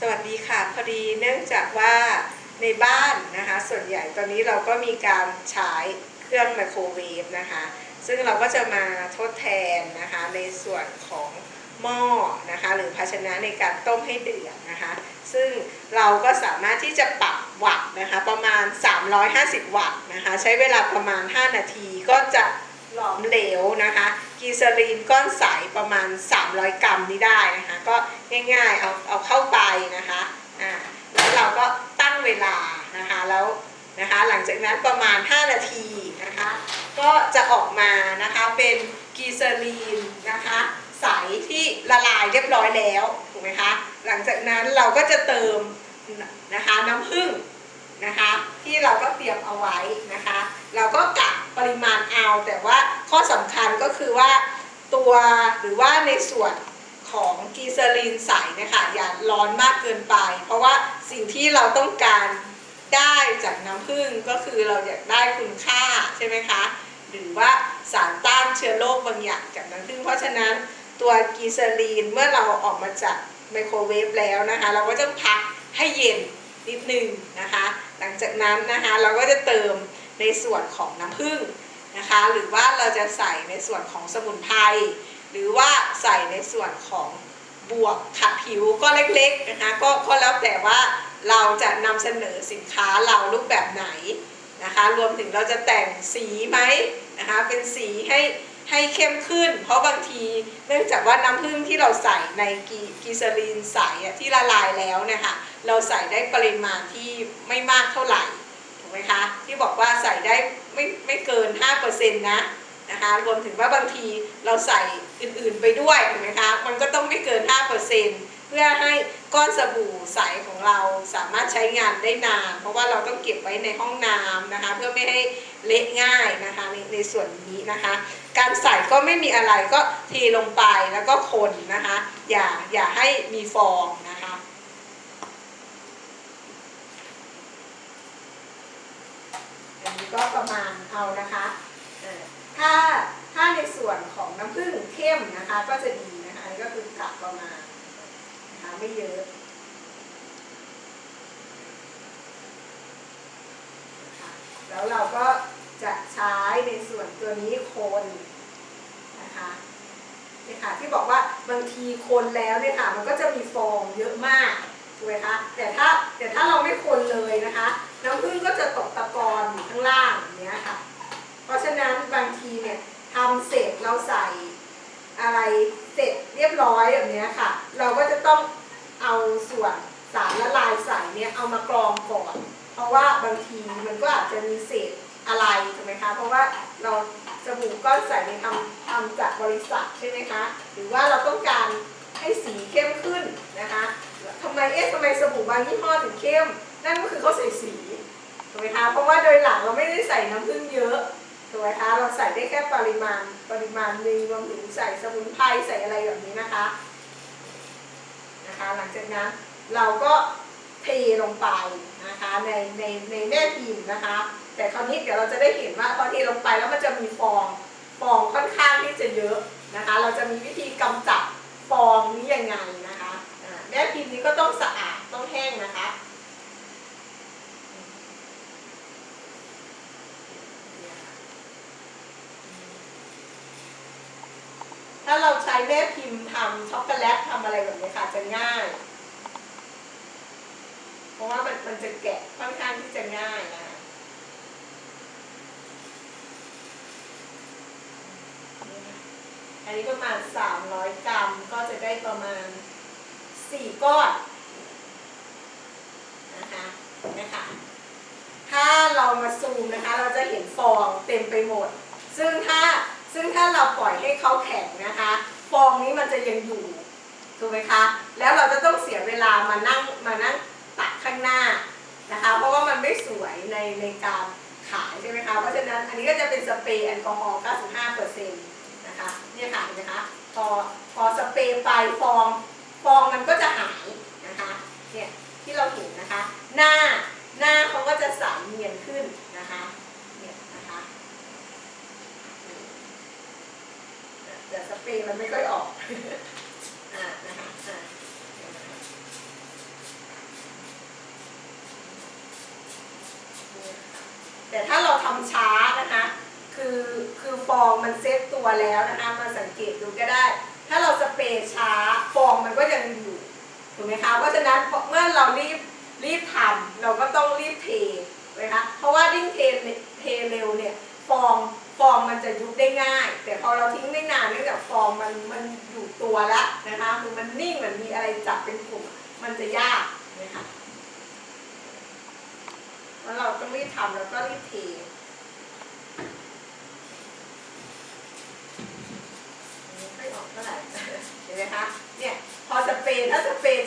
สวัสดีค่ะพอดีเนื่องจากว่าในบ้านนะคะส่วนใหญ่ตอนนี้เราก็มีการใช้เครื่องไมโครเวฟนะคะซึ่งเราก็จะมาทดแทนนะคะในส่วนของหม้อนะคะหรือภาชนะในการต้มให้เดือดนะคะซึ่งเราก็สามารถที่จะปรับวัตต์นะคะประมาณ350วัตต์นะคะใช้เวลาประมาณ5นาทีก็จะหลอมเหลวนะคะกีซาลีนก้อนใสประมาณ300 กรัมนี้ได้นะคะก็ง่ายๆเอาเข้าไปนะคะแล้วเราก็ตั้งเวลานะคะแล้วนะคะหลังจากนั้นประมาณ5นาทีนะคะก็จะออกมานะคะเป็นกีซาลีนนะคะใสที่ละลายเรียบร้อยแล้วถูกไหมคะหลังจากนั้นเราก็จะเติมนะคะน้ำผึ้งนะคะที่เราก็เตรียมเอาไว้นะคะเราก็กะปริมาณเอาแต่ว่าข้อสำคัญก็คือว่าตัวหรือว่าในส่วนของกีซาลีนใสนะคะอย่าร้อนมากเกินไปเพราะว่าสิ่งที่เราต้องการได้จากน้ำผึ้งก็คือเราอยากได้คุณค่าใช่ไหมคะหรือว่าสารต้านเชื้อโรคบางอย่างจากน้ำผึ้งเพราะฉะนั้นตัวกีซาลีนเมื่อเราออกมาจากไมโครเวฟแล้วนะคะเราก็ต้องพักให้เย็นนิดนึงนะคะหลังจากนั้นนะคะเราก็จะเติมในส่วนของน้ำผึ้งนะคะหรือว่าเราจะใส่ในส่วนของสมุนไพรหรือว่าใส่ในส่วนของบวกขัดผิวก็เล็กๆนะคะก็แล้วแต่ว่าเราจะนำเสนอสินค้าเรารูปแบบไหนนะคะรวมถึงเราจะแต่งสีไหมนะคะเป็นสีให้เข้มขึ้นเพราะบางทีเนื่องจากว่าน้ำผึ้งที่เราใส่ในกีซาลีนใสที่ละลายแล้วเนี่ยค่ะเราใส่ได้ปริมาณที่ไม่มากเท่าไหร่ถูกไหมคะที่บอกว่าใส่ได้ไม่เกิน 5% นะคะรวมถึงว่าบางทีเราใส่อื่นๆไปด้วยถูกไหมคะมันก็ต้องไม่เกิน 5% เพื่อให้ก้อนสบู่ใสของเราสามารถใช้งานได้นานเพราะว่าเราต้องเก็บไว้ในห้องน้ำนะคะเพื่อไม่ให้เละง่ายนะคะในส่วนนี้นะคะการใส่ก็ไม่มีอะไรก็เทลงไปแล้วก็คนนะคะอย่าให้มีฟองนะคะอันนี้ก็ประมาณเอานะคะถ้าในส่วนของน้ำผึ้งเข้มนะคะก็จะดีนะคะนี่ก็คือกะประมาณนะคะไม่เยอะนะคะแล้วเราก็จะใช้ในส่วนตัวนี้คนนะคะนี่ค่ะที่บอกว่าบางทีคนแล้วเนี่ยค่ะมันก็จะมีฟองเยอะมากถูกไหมคะแต่ถ้าเราไม่คนเลยนะคะน้ำผึ้งก็จะตกตะกอนอยู่ข้างล่างอย่างเงี้ยค่ะเพราะฉะนั้นบางทีเนี่ยทำเสร็จเราใส่อะไรเสร็จเรียบร้อยแบบนี้ค่ะเราก็จะต้องเอาส่วนสารละลายใส่เนี่ยเอามากรองก่อนเพราะว่าบางทีมันก็อาจจะมีเศษอะไรถูกไหมคะเพราะว่าเราสบู่ก้อนใสเนี่ยทำจากบริษัทใช่ไหมคะหรือว่าเราต้องการให้สีเข้มขึ้นนะคะทำไมสบู่บางยี่ห้อถึงเข้มนั่นก็คือเขาใส่สีถูกไหมคะเพราะว่าโดยหลักเราไม่ได้ใส่น้ำผึ้งเยอะถูกไหมคะเราใส่ได้แค่ปริมาณหนึ่งรวมถึงใส่สมุนไพรใส่อะไรแบบนี้นะคะหลังจากนั้นเราก็เทลงไปนะคะในแม่พิมพ์นะคะแต่คราวนี้เดี๋ยวเราจะได้เห็นว่าพอเทลงไปแล้วมันจะมีฟองค่อนข้างที่จะเยอะนะคะเราจะมีวิธีกำจัดฟองนี้ยังไงนะคะแม่พิมพ์นี้ก็ต้องสะอาดต้องแห้งนะคะถ้าเราใช้แม่พิมพ์ทำช็อกโกแลตทำอะไรแบบนี้ค่ะจะง่ายเพราะว่ามันจะแกะค่อนข้างที่จะง่ายนะอันนี้ประมาณ300 กรัมก็จะได้ประมาณ4 ก้อนนะคะถ้าเรามาซูมนะคะเราจะเห็นฟองเต็มไปหมดซึ่งถ้าเราปล่อยให้เขาแข็งนะคะฟองนี้มันจะยังอยู่ถูกไหมคะแล้วเราจะต้องเสียเวลามานั่งตักข้างหน้านะคะเพราะว่ามันไม่สวยในการขายใช่ไหมคะเพราะฉะนั้นอันนี้ก็จะเป็นสเปรย์แอลกอฮอล์ 95% นะคะเนี่ยค่ะเห็นไหมคะพอสเปรย์ไปฟองมันก็จะหายนะคะเนี่ยที่เราเห็นนะคะหน้าเขาก็จะใสเนียนขึ้นนะคะเนี่ยนะคะแต่สเปรย์มันไม่ค่อยออกนะคะ ำช้านะคะคือฟองมันเซตตัวแล้วนะคะมาสังเกตดูก็ได้ ถ้าเราสเปรย์ช้าฟองมันก็ยังอยู่ถูกไหมคะเพราะฉะนั้นเมื่อเรารีบทำเราก็ต้องรีบเทนะคะเพราะว่ายิ่งเทเร็วเนี่ยฟองมันจะยุบได้ง่าย แต่พอเราทิ้งไม่นานเนื่องจากฟองมันอยู่ตัวแล้วนะคะมันนิ่งเหมือนมีอะไรจับเป็นกลุ่มมันจะยากนะคะแล้วเราต้องรีบทำแล้วก็รีบเทไม่ออกเท่าไหร่เห็นไหมคะเนี่ยพอสเปรย์ถ้าสเปรย์